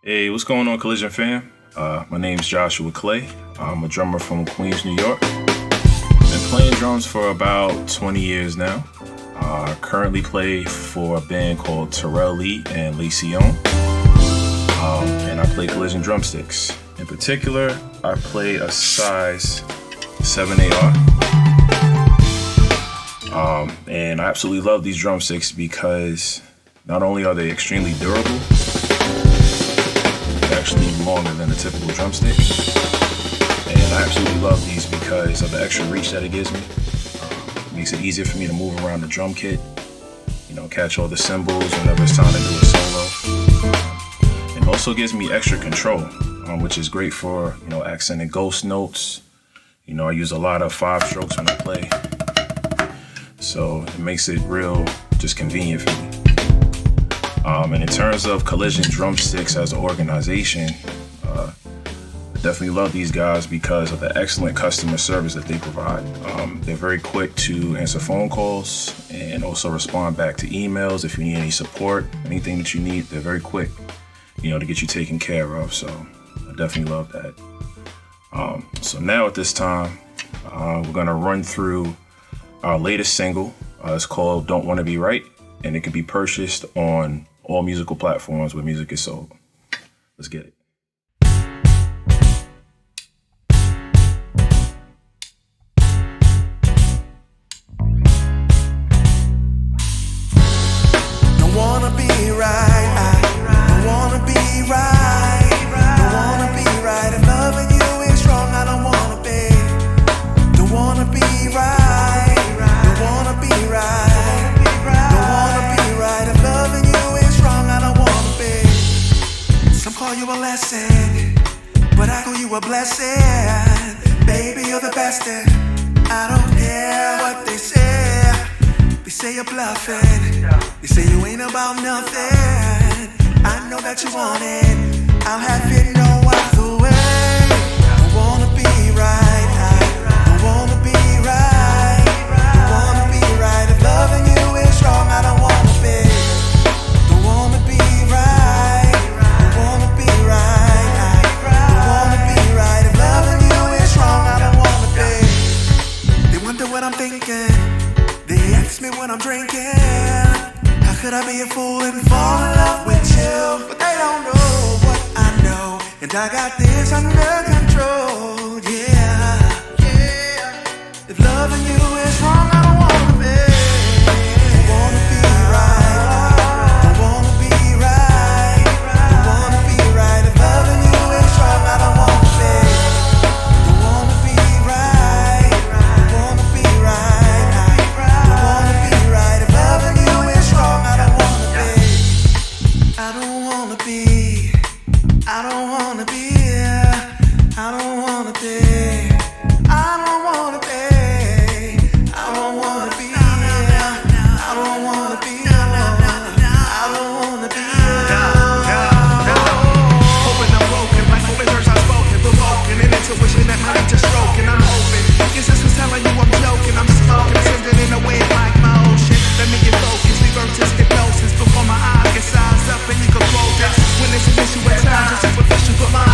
Hey, what's going on, Collision fam? My name's Joshua Clay. I'm a drummer from Queens, New York. Been playing drums for about 20 years now. Currently play for a band called Terrell Lee and Lacey Own. And I play Collision Drumsticks. In particular, I play a size 7AR. And I absolutely love these drumsticks because not only are they extremely durable, actually longer than a typical drumstick. And I absolutely love these because of the extra reach that it gives me. It makes it easier for me to move around the drum kit, catch all the cymbals whenever it's time to do a solo. And also gives me extra control, which is great for, accented ghost notes. I use a lot of 5 strokes when I play. So it makes it real just convenient for me. And in terms of Collision Drumsticks as an organization, I definitely love these guys because of the excellent customer service that they provide. They're very quick to answer phone calls and also respond back to emails if you need any support, anything that you need. They're very quick, to get you taken care of. So I definitely love that. So now at this time, we're gonna run through our latest single. It's called Don't Wanna Be Right, and it can be purchased on all musical platforms where music is sold. Let's get it. Don't wanna be right, I don't wanna be right, don't wanna be right. If loving you is wrong, I don't wanna be. Don't wanna be right, don't wanna be right, don't wanna be right. If loving you is wrong, I don't wanna be. Some call you a lesson, but I call you a blessing. Baby, you're the best, and I don't care what they say. They say you're bluffing, they say you ain't about nothing. I know that you want it, I'll have it no other way. Don't wanna be right, I don't wanna be right, don't wanna be right. If loving you is wrong, I don't wanna be. Don't wanna be right, don't wanna be right, I don't wanna be right. If loving you is wrong, I don't wanna be. They wonder what I'm thinking, they ask me when I'm drinking. How could I be a fool and fall in love with you? But they don't know what I know, and I got this under control, yeah. If loving you is wrong, I don't wanna be. Don't wanna be right, don't wanna be right, don't wanna be right. If loving you is wrong, I don't wanna be. Don't wanna be right, don't wanna be right, don't wanna be right. If loving you is wrong, I don't wanna be. I don't wanna be, I don't wanna be, I don't wanna be, I don't wanna be, I don't wanna be, I don't wanna be, I don't wanna be. Hoping I'm broken, like open words unspoken, provoking an intuition that might just stroking. I'm hoping your sister's telling you I'm joking. I'm smoking, sending in a wave like my ocean. Let me get focused, reverse this hypnosis before my eyes get sized up and you can quote this. When it's an issue, it's not just superficial, but my